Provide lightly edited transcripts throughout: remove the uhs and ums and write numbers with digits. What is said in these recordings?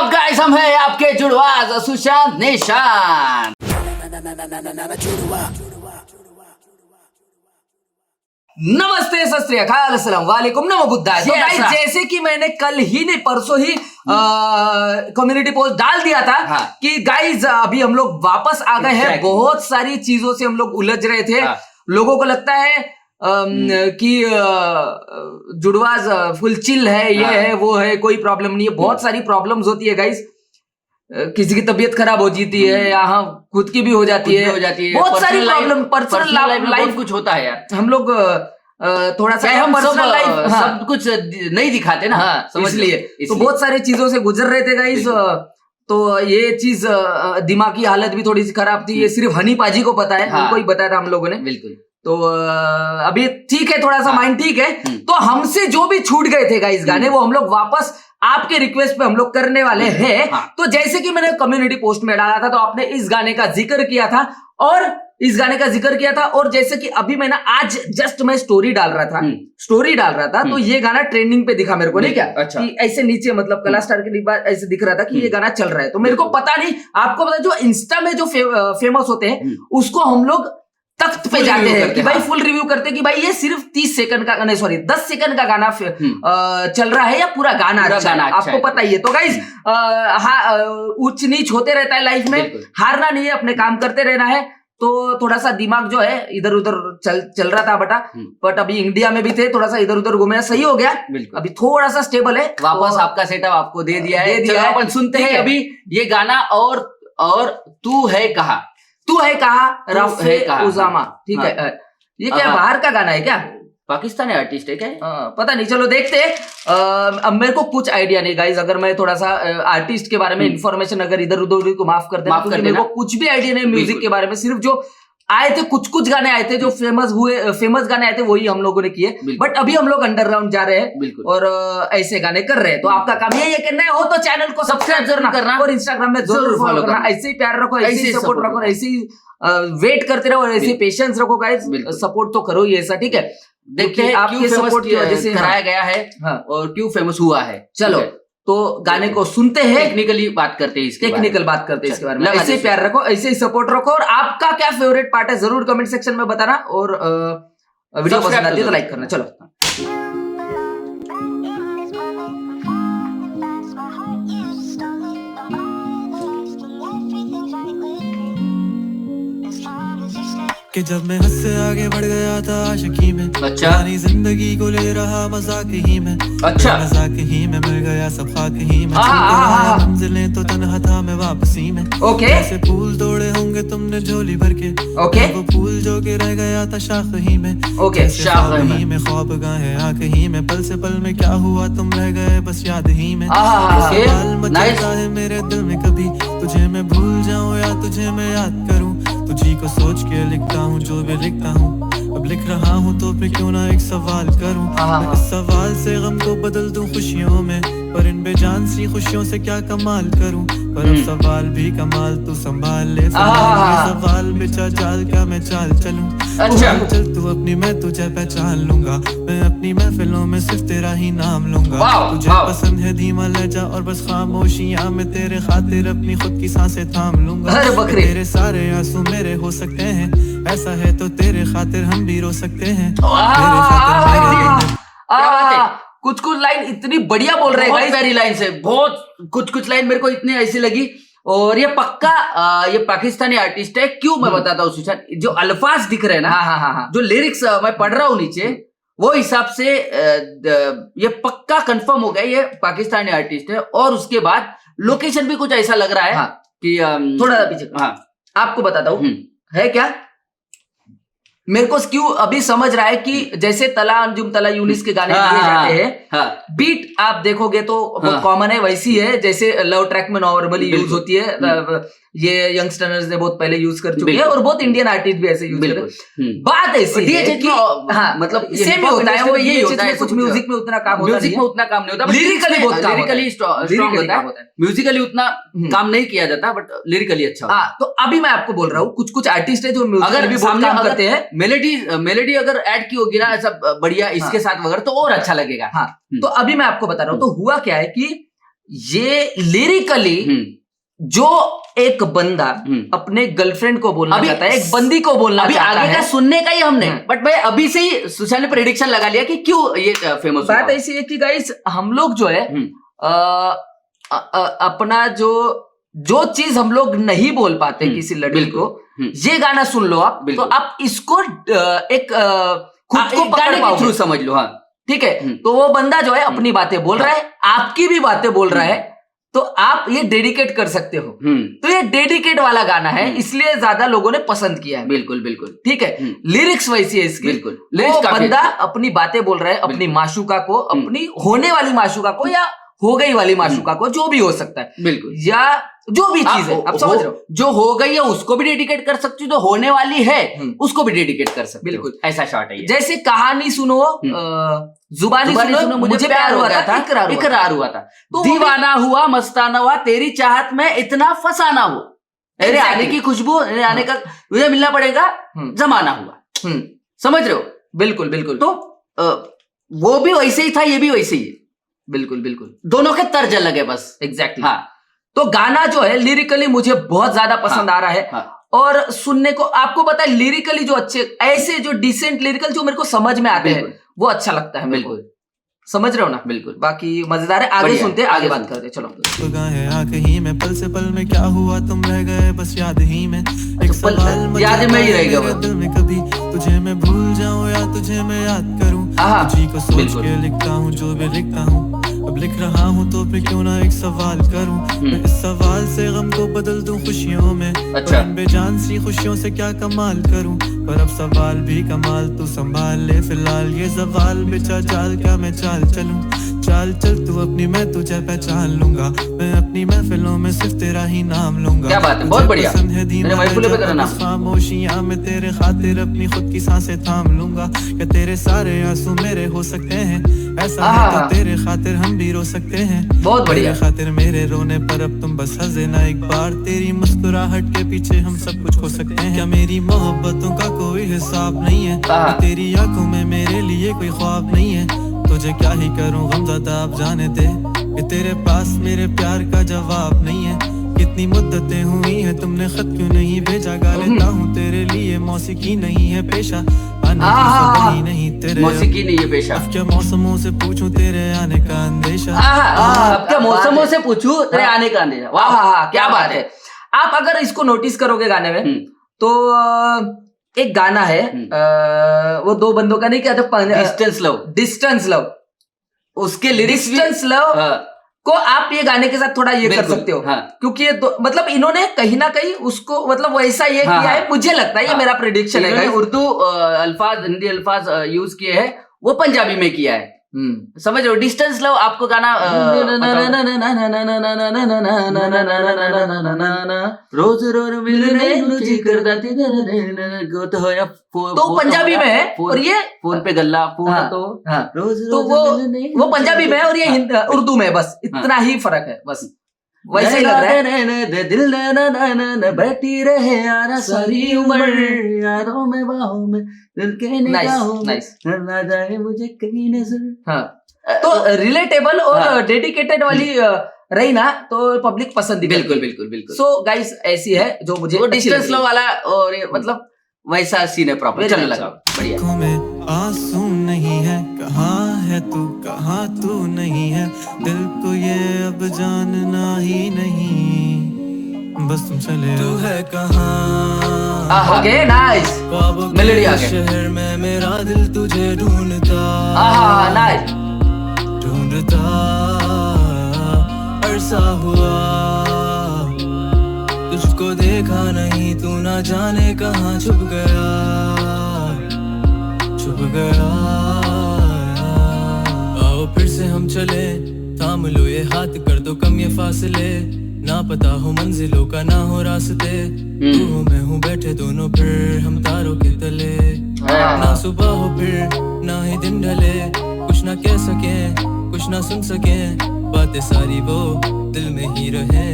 Up guys, हम हैं आपके जुड़वाज सुशांत निशान। नमस्ते, सत श्री अकाल, अस्सलाम वालेकुम, नमो बुद्धाय। तो गाइस, जैसे कि मैंने कल ही नहीं परसों ही कम्युनिटी पोस्ट डाल दिया था कि गाइस अभी हम लोग वापस आ गए हैं। बहुत सारी चीजों से हम लोग उलझ रहे थे। लोगों को लगता है कि जुड़वाज फुल चिल है, ये है वो है, कोई प्रॉब्लम नहीं है। बहुत सारी प्रॉब्लम्स होती है गाइस। किसी की तबीयत खराब हो जाती है, यहाँ खुद की भी हो जाती है, बहुत सारी प्रॉब्लम। पर्सनल लाइफ कुछ होता है यार। हम लोग थोड़ा सा हम पर्सनल लाइफ सब कुछ नहीं दिखाते ना, इसलिए तो बहुत सारी चीजों से गुजर रहे थे गाइस। तो ये चीज दिमागी हालत भी थोड़ी सी खराब थी। ये सिर्फ हनी पाजी को पता है, उनको ही बताया था हम लोगों ने। बिल्कुल। तो अभी ठीक है, थोड़ा सा माइंड ठीक है। तो हमसे जो भी छूट गए थे गाइस गाने, वो हम लोग वापस आपके रिक्वेस्ट पे हम लोग करने वाले हैं। तो जैसे कि मैंने कम्युनिटी पोस्ट में डाला था, तो आपने इस गाने का जिक्र किया था और जैसे कि अभी मैं ना आज जस्ट मैं स्टोरी डाल रहा था तो ये गाना ट्रेंडिंग पे दिखा मेरे को, नहीं क्या? अच्छा। कि ऐसे नीचे मतलब कला स्टार के बाद ऐसे दिख रहा था कि ये गाना चल रहा है। तो मेरे को पता नहीं, आपको पता, जो इंस्टा में जो फेमस होते हैं उसको हम लोग तख्त पे जाते हैं कि भाई फुल रिव्यू करते हैं कि भाई ये सिर्फ 30 सेकंड का, नहीं सॉरी 10 सेकंड का गाना चल रहा है या पूरा गाना अच्छा है, आपको पता ही है। तो गाइस उच्च नीच होते रहता है लाइफ में, हारना नहीं है, अपने काम करते रहना है। तो थोड़ा सा दिमाग जो है इधर उधर चल रहा था बटा, बट अभी इंडिया में भी थे, थोड़ा सा इधर उधर घूमे, सही हो गया। अभी थोड़ा सा स्टेबल है, वापस आपका सेटअप आपको दे दिया है। अपन सुनते हैं अभी ये गाना। और तू है कहा रफ़े उज़ामा, ठीक है। ये क्या बाहर का गाना है क्या? पाकिस्तानी आर्टिस्ट है क्या? पता नहीं, चलो देखते हैं। अब मेरे को कुछ आइडिया नहीं गाइस, अगर मैं थोड़ा सा आर्टिस्ट के बारे में इंफॉर्मेशन अगर इधर उधर को माफ कर देना, मेरे को कुछ भी आइडिया नहीं म्यूजिक के बारे में। सिर्फ जो आए थे कुछ गाने आए थे, जो फेमस गाने आए थे, वही हम लोगों ने किए। बट अभी हम लोग अंडरग्राउंड जा रहे हैं और ऐसे गाने कर रहे हैं। तो आपका काम ये है कि नए हो तो चैनल को सब्सक्राइब जरूर करना और इंस्टाग्राम में जरूर फॉलो करना। ऐसे ही प्यार रखो, ऐसे ही सपोर्ट रखो, ऐसे ही वेट करते रहो, ऐसे पेशेंस रखो गाइस। सपोर्ट तो करो ही ऐसा, ठीक है। देखते हैं आपके सपोर्ट की वजह से कराया गया है और क्यों फेमस हुआ है। चलो तो गाने को सुनते हैं, टेक्निकली बात करते हैं, इसके बारे में। ऐसे ही प्यार रखो, ऐसे ही सपोर्ट रखो। और आपका क्या फेवरेट पार्ट है जरूर कमेंट सेक्शन में बताना। और वीडियो पसंद आती है तो लाइक करना। चलो कि जब मैं हद से आगे बढ़ गया था आशिकी में, अच्छा, जिंदगी को ले रहा मजाक ही में, अच्छा, मजाक ही में मिल गया सब खाक ही में, मंजिलें तो तन्हा था मैं वापसी में। ओके, ऐसे फूल तोड़े होंगे तुमने झोली भर के, ओके, वो फूल जो के रह गया था शाख ही में, ओके, शाख ही में, ख्वाब गाहे आंख ही में, पल से पल में क्या हुआ तुम रह गए बस याद ही में। सवाल मचता है मेरे दिल में, कभी तुझे मैं भूल जाऊं या तुझे मैं याद करूं, तुझी को सोच के लिखता हूँ जो भी लिखता हूँ। अब लिख रहा हूँ तो फिर क्यों ना एक सवाल करूँ, मैं इस सवाल से गम को बदल दूं खुशियों में, पर इन बेजान सी खुशियों से क्या कमाल करूँ। पर अब सवाल भी कमाल तू संभाल ले, सवाल बेचा चाल क्या मैं चाल चलूं। अच्छा, चल तू अपनी, मैं तुझे पहचान लूंगा, मैं अपनी महफिलों में सिर्फ तेरा ही नाम लूंगा। तुझे पसंद है धीमा लहजा और बस खामोशियां, मैं तेरे खातिर अपनी खुद की सांसें थाम लूंगा। तेरे सारे आंसू मेरे हो सकते हैं, ऐसा है तो तेरे खातिर हम भी रो सकते हैं। कुछ लाइन इतनी बढ़िया बोल रहे हैं, बहुत प्यारी लाइन से, बहुत कुछ लाइन मेरे को इतनी ऐसी लगी। और ये पक्का ये पाकिस्तानी आर्टिस्ट है। क्यों मैं बताता हूँ सुशांत, जो अल्फाज दिख रहे हैं ना, जो लिरिक्स मैं पढ़ रहा हूँ नीचे, वो हिसाब से ये पक्का कंफर्म हो गया ये पाकिस्तानी आर्टिस्ट है। और उसके बाद लोकेशन भी कुछ ऐसा लग रहा है कि थोड़ा पीछे आपको बताता हूँ है क्या। मेरे को क्यों अभी समझ रहा है कि जैसे तला अंजुम तला यूनिस के गाने लिए जाते हैं, बीट आप देखोगे तो कॉमन है, वैसी है जैसे लव ट्रैक में नॉर्मली यूज होती है। ये यंगस्टर्स ने बहुत पहले यूज कर चुके हैं और बहुत इंडियन आर्टिस्ट भी ऐसे यूज करते हैं। बात ऐसी है कि मतलब सेम होता है, वो ये होता है, कुछ म्यूजिक में उतना काम होता है, म्यूजिक में उतना काम नहीं होता, लिरिकली बहुत लिरिकली स्ट्रांग होता है, म्यूजिकली उतना काम नहीं किया जाता, बट लिरिकली अच्छा। तो अभी मैं आपको बोल रहा हूँ कुछ आर्टिस्ट है जो म्यूजिक भी बहुत काम करते हैं। मेलोडी अगर ऐड की होगी ना ऐसा बढ़िया इसके साथ वगैरह तो और अच्छा लगेगा। हाँ, तो अभी मैं आपको बता रहा हूँ। तो हुआ क्या है कि ये लिरिकली जो एक बंदा अपने गर्लफ्रेंड को बोलना चाहता है, एक बंदी को बोलना अभी चाहता है, आगे का सुनने का ही हमने, बट भाई अभी से ही सुशांत ने प्रेडिक्शन लगा लिया कि क्यों ये फेमस हुआ। बात ऐसी है कि गाइस हम लोग जो है अपना जो चीज हम लोग नहीं बोल पाते किसी लड़की को, ये गाना सुन लो आप, तो आप इसको एक खुद को पकड़ के थ्रू समझ लो। हाँ ठीक है, तो वो बंदा जो है अपनी बातें बोल रहा है, आपकी भी बातें बोल रहा है, तो आप ये डेडिकेट कर सकते हो। तो ये डेडिकेट वाला गाना है, इसलिए ज्यादा लोगों ने पसंद किया है। बिल्कुल बिल्कुल ठीक है, लिरिक्स वैसी है इसकी। बिल्कुल, वो बंदा अपनी बातें बोल रहा है अपनी माशूका को, अपनी होने वाली माशूका को, या हो गई वाली माशूका को, जो भी हो सकता है, बिल्कुल, या जो भी चीज है, आप समझ रहे हो, जो हो गई है उसको भी डेडिकेट कर सकती हो, जो होने वाली है उसको भी डेडिकेट कर सकते हो। बिल्कुल ऐसा शॉट है। जैसे कहानी सुनो, जुबानी सुनो, मुझे प्यार हुआ था, इकरार हुआ था, तो दीवाना हुआ, मस्ताना हुआ, तेरी चाहत में इतना फसाना हो, तेरे आने की खुशबू, आने का मुझे मिलना पड़ेगा, जमाना हुआ। समझ रहे हो? बिल्कुल बिल्कुल। तो वो भी वैसे ही था, ये भी वैसे ही है। बिल्कुल बिल्कुल, दोनों के तर्ज अलग है बस। एग्जैक्टली। हाँ, तो गाना जो है लिरिकली मुझे बहुत ज्यादा पसंद आ रहा है। और सुनने को आपको पता है, लिरिकली जो अच्छे, ऐसे जो डिसेंट लिरिकल जो मेरे को समझ में आते हैं, वो अच्छा लगता है मेरे को। समझ रहे हो ना? बिल्कुल। बाकी मजेदार है, आगे सुनते हैं, आगे बात करते हैं। चलो। आंख ही में पल से पल में क्या हुआ तुम रह गए बस याद ही में, एक सवाल याद में ही रहेगा वो। दिल में कभी तुझे मैं भूल जाऊं या तुझे मैं याद करूं, तुझी को सोच के लिखता हूं जो भी लिखता हूं, अब लिख रहा हूं तो फिर क्यों ना एक सवाल करूं, मैं इस सवाल से गम को बदल दूं खुशियों में, अच्छा, बेजान सी खुशियों से क्या कमाल करूं, पर अब सवाल भी कमाल तू संभाल ले फिलहाल, ये सवाल बेचा चाल क्या मैं चाल चलूं, चाल चल तू अपनी, मैं तुझे पहचान लूंगा, मैं अपनी महफिलों में सिर्फ तेरा ही नाम लूंगा। क्या बात है, बहुत बढ़िया। मेरे महफिलों पे तेरा नाम, खामोशियां में तेरे खातिर अपनी खुद की सांसें थाम लूंगा, क्या तेरे सारे आंसू मेरे हो सकते हैं, ऐसा है तो तेरे खातिर हम भी रो सकते हैं। बहुत बढ़िया। तेरे खातिर मेरे रोने पर अब तुम बस हंसे ना एक बार, तेरी मुस्कुराहट के पीछे हम सब कुछ खो सकते हैं, क्या मेरी मोहब्बतों का कोई हिसाब नहीं है, तेरी आंखों में मेरे लिए कोई ख्वाब नहीं है, तुझे क्या ही करूं गमज़दा अब जाने दे, कि तेरे पास मेरे प्यार का जवाब नहीं है, कितनी मुद्दतें हुई हैं तुमने खत क्यों नहीं भेजा, गा लेता हूँ तेरे लिए मौसीकी नहीं है पेशा, आने की खबर नहीं तेरे, मौसीकी नहीं है पेशा, अब क्या मौसमों से पूछूं तेरे आने का अंदेशा, अब क्या मौसमों से पूछूं तेरे आने का अंदेशा। वाह, क्या बात है। आप अगर इसको नोटिस करोगे गाने में, तो एक गाना है, वो दो बंदों का नहीं, क्या था, डिस्टेंस लव, उसके लिरिक्स डिस्टेंस लव को आप ये गाने के साथ थोड़ा ये कर सकते हो, क्योंकि ये मतलब इन्होंने कहीं ना कहीं उसको मतलब वैसा ये किया है, मुझे लगता है, ये मेरा प्रेडिक्शन है। उर्दू अल्फाज, हिंदी अल्फाज यूज किए हैं, वो पंजाबी में किया है। समझ रहे हो? डिस्टेंस लव आपको गाना रोज रोज मिलने तो पंजाबी में है, और ये फोन पे गल्ला तो रोज तो वो पंजाबी में है, और ये उर्दू में, बस इतना ही फर्क है, बस वैसे ही लग रहा है। दिल बैठी रहे यारा सारी उम्र, यारों में बाहों में दिल के निगाहों में ना जाए मुझे कहीं नजर। हाँ, तो रिलेटेबल और डेडिकेटेड वाली रही ना, तो पब्लिक पसंद। बिल्कुल बिल्कुल बिल्कुल। सो गाइस ऐसी है जो मुझे डिस्टेंस लो वाला, और मतलब वैसा सीन है प्रॉपर। चलो लगा, बढ़िया। में आंसू नहीं है, कहाँ है तू, कहाँ तू नहीं है, दिल को ये अब जानना ही नहीं, बस तुम चले तू है कहाँ। ओके, नाइस मेलोडी आ गया। शहर में मेरा दिल तुझे ढूंढता, नाइस, ढूंढता अरसा हुआ, तुझको देखा नहीं, तू ना जाने कहाँ छुप गया, छुप गया। आओ फिर से हम चले, थाम लो ये हाथ, कर दो कम ये फासले, ना पता हो मंजिलों का ना हो रास्ते, तू हो मैं हूँ बैठे दोनों फिर हम तारों के तले, ना सुबह हो फिर ना ही दिन ढले, कुछ ना कह सके कुछ ना सुन सके, बातें सारी वो दिल में ही रहे,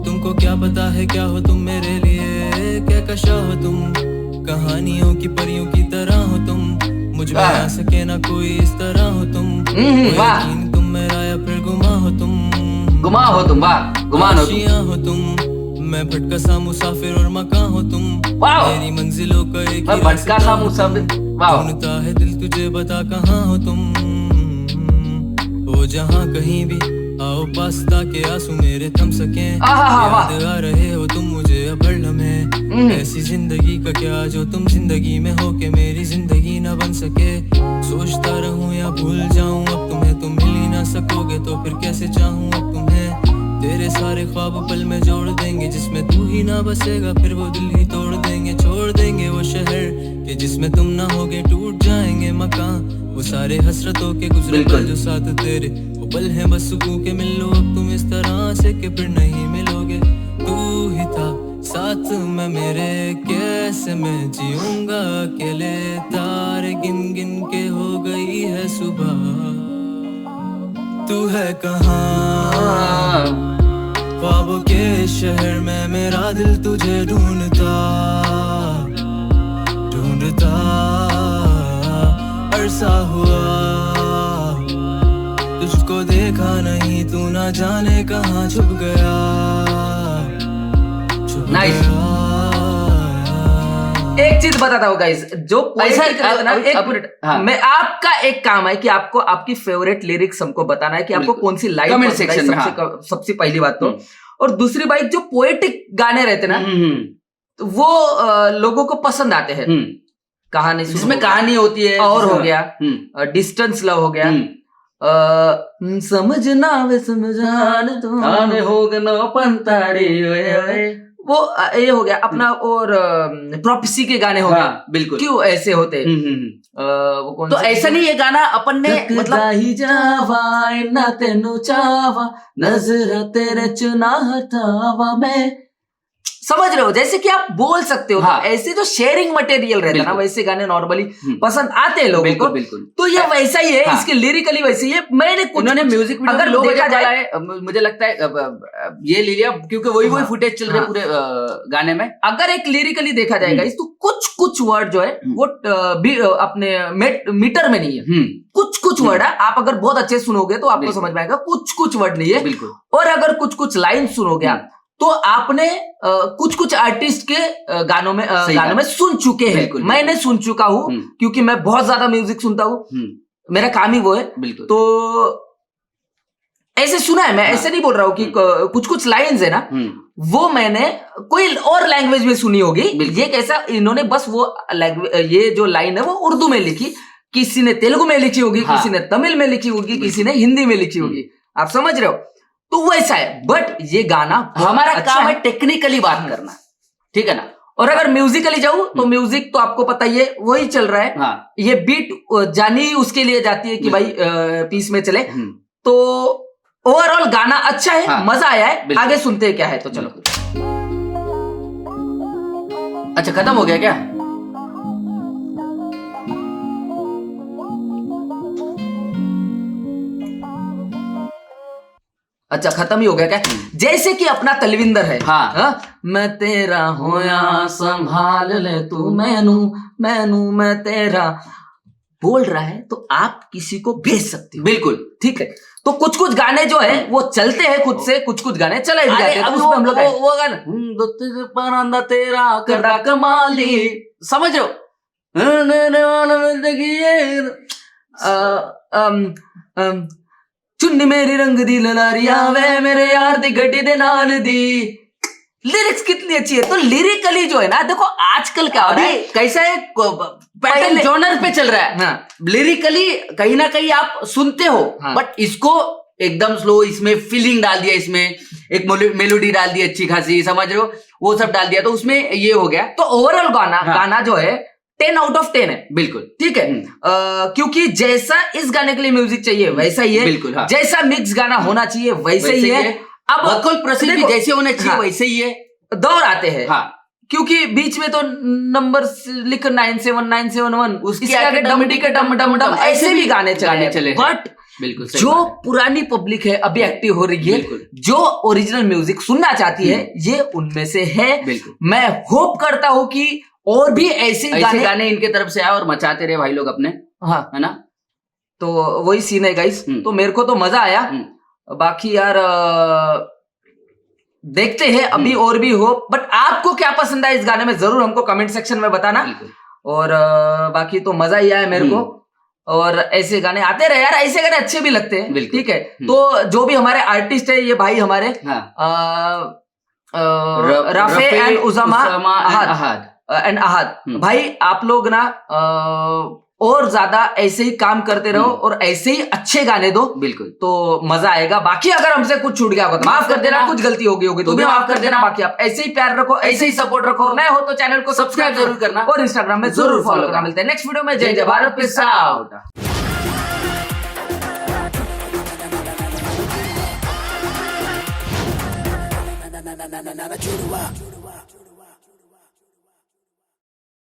तुमको क्या पता है क्या हो तुम मेरे लिए, क्या कशा हो तुम, कहानियों की परियों की तरह हो तुम, मुझ में आ सके ना कोई इस तरह हो तुम, यकीन तुम मेरा या फिर गुमा हो तुम, गुमा हो तुम, वाह, गुमान हो तुम। आशियां हो तुम, मैं भटका सा मुसाफिर और मकां हो तुम, वाह, मेरी मंजिलों का एक मैं ही भटका सा मुसाफिर, वाह, ढूंढता है दिल तुझे, बता कहाँ हो तुम, हो जहाँ कहीं भी, आओ पास ताकि आंसू मेरे थम सके, याद आ रहे हो तुम मुझे अब हर लम्हे, ऐसी जिंदगी का क्या जो तुम जिंदगी में हो के मेरी जिंदगी न बन सके, सोचता रहूं या भूल जाऊं अब तुम्हें, तुम मिल ही ना सकोगे तो फिर कैसे चाहूं अब तुम्हें, तेरे सारे ख्वाब पल में जोड़ देंगे, जिसमें तू ही ना बसेगा फिर वो दिल ही तोड़ देंगे, छोड़ देंगे वो शहर कि जिसमें तुम ना होगे, टूट जाएंगे मकान, वो सारे हसरतों के गुजरे पल जो साथ तेरे, वो पल है बस सुकून के, मिल लो अब तुम इस तरह से कि फिर नहीं मिलोगे, तू ही था साथ में मेरे, कैसे मैं जीऊंगा अकेले, तारे गिन गिन के हो गई है सुबह, तू है कहाँ, ख्वाबों के शहर में मेरा दिल तुझे ढूंढता ढूंढता, अरसा हुआ तुझको देखा नहीं, तू ना जाने कहाँ छुप गया, नाइस। एक चीज बताता हूँ गाइस, जो ऐसा एक मिनट, मैं आपका एक काम है कि आपको आपकी फेवरेट लिरिक्स हमको बताना है कि आपको कौन सी लाइन कमेंट सेक्शन में, सबसे पहली बात तो, और दूसरी बात जो पोएटिक गाने रहते ना तो वो लोगों को पसंद आते हैं, कहानी जिसमें कहानी होती है, और हो गया डिस्टेंस लव हो गया, समझना वे समझान तो होगनो पंताड़ी ओए, वो ये हो गया अपना, और प्रोफेसी के गाने हो गए, बिल्कुल, क्यों ऐसे होते वो कौन तो ऐसा नहीं, ये गाना अपन ने मतलब ही जावा ना तेनू चावा, नजर तेरे चुना हटावा मैं, समझ रहे हो, जैसे कि आप बोल सकते हो, तो ऐसे जो शेयरिंग मटेरियल रहता है ना, वैसे गाने नॉर्मली पसंद आते हैं लोगों को, बिल्कुल, तो ये वैसा ही है, इसके लिरिकली वैसे ही है, मैंने उन्होंने म्यूजिक अगर लोग देखा जाए, मुझे लगता है ये ले लिया क्योंकि वही फुटेज चल रहे पूरे गाने में, अगर एक लिरिकली देखा जाएगा इस, तो कुछ वर्ड जो है वो अपने मीटर में नहीं है, कुछ वर्ड है, आप अगर बहुत अच्छे सुनोगे तो आपको समझ में आएगा, कुछ वर्ड नहीं है, और अगर कुछ लाइन सुनोगे तो आपने कुछ आर्टिस्ट के गानों में सुन चुके हैं, मैंने सुन चुका हूँ क्योंकि मैं बहुत ज्यादा म्यूजिक सुनता हूँ, मेरा काम ही वो है, तो ऐसे सुना है, मैं ऐसे नहीं बोल रहा हूँ कि कुछ लाइंस है ना वो मैंने कोई और लैंग्वेज में सुनी होगी, ये कैसा इन्होंने बस वो ये जो लाइन है वो उर्दू में लिखी, किसी ने तेलुगु में लिखी होगी, किसी ने तमिल में लिखी होगी, किसी ने हिंदी में लिखी होगी, आप समझ रहे हो, तो वैसा है, बट ये गाना हमारा काम है टेक्निकली बात करना, ठीक है ना, और अगर म्यूजिकली जाऊं तो म्यूजिक तो आपको पता ही है वही चल रहा है, ये बीट जानी उसके लिए जाती है कि भाई पीस में चले, तो ओवरऑल गाना अच्छा है, मजा आया है, आगे सुनते हैं क्या है, तो चलो। अच्छा खत्म हो गया क्या? अच्छा खत्म ही हो गया क्या? जैसे कि अपना तलविंदर है, मैं तेरा होया संभाल ले तू, मैनू मैं तेरा बोल रहा है, तो आप किसी को भेज सकते हो, बिल्कुल ठीक है, तो कुछ गाने जो है वो चलते हैं खुद से, कुछ गाने चले भी जाते हैं, तो उसमें हम लोग वो गाना तेरा करदा कमाली, समझ रहे हो, चुन्नी मेरी रंग दी ललारिया वे मेरे यार दी गड्डी दे नाल दी, लिरिक्स कितनी अच्छी है, तो लिरिकली जो है ना, देखो आजकल क्या हो रहा है, कैसा है पैटर्न जॉनर पे चल रहा है, लिरिकली कहीं ना कहीं आप सुनते हो, बट इसको एकदम स्लो, इसमें फीलिंग डाल दिया, इसमें एक मेलोडी डाल दी अच्छी खासी, समझ रहे हो, वो सब डाल दिया, तो उसमें ये हो गया, तो ओवरऑल गाना जो है 10 out of 10 है, बिल्कुल ठीक है, क्योंकि जैसा इस गाने के लिए म्यूजिक चाहिए वैसा ही है, बिल्कुल जैसा मिक्स गाना होना चाहिए वैसे ही है, अब वोकल प्रसिद्धि जैसे होने चाहिए वैसे ही है, दौर आते हैं, क्योंकि बीच में तो नंबर लिख 97971 उसके आगे डम डम डम ऐसे भी गाने चले, बट बिल्कुल जो पुरानी पब्लिक है अभी एक्टिव हो रही है, जो ओरिजिनल म्यूजिक सुनना चाहती है, ये उनमें से है, मैं होप करता हूं कि और भी ऐसे गाने इनके तरफ से आए और मचाते रहे भाई लोग अपने, है ना, तो वही सीन है गाइस, तो मेरे को तो मजा आया, बाकी यार देखते हैं अभी और भी हो, बट आपको क्या पसंद है इस गाने में जरूर हमको कमेंट सेक्शन में बताना। और बाकी तो मजा ही आया मेरे को, और ऐसे गाने आते रहे यार, ऐसे गाने अच्छे भी लगते हैं, ठीक है। तो जो भी हमारे आर्टिस्ट है ये भाई हमारे राफे एंड उजामा एंड अहाद भाई, आप लोग ना और ज्यादा ऐसे ही काम करते रहो और ऐसे ही अच्छे गाने दो, बिल्कुल, तो मजा आएगा। बाकी अगर हमसे कुछ छूट गया होगा तो माफ कर देना, कुछ गलती होगी तो भी माफ कर देना। बाकी आप ऐसे ही प्यार रखो, ऐसे ही सपोर्ट रखो, नए हो तो चैनल को सब्सक्राइब जरूर करना और इंस्टाग्राम में जरूर फॉलो करना। मिलते हैं नेक्स्ट वीडियो में। जय जय भारत, पीस आउट।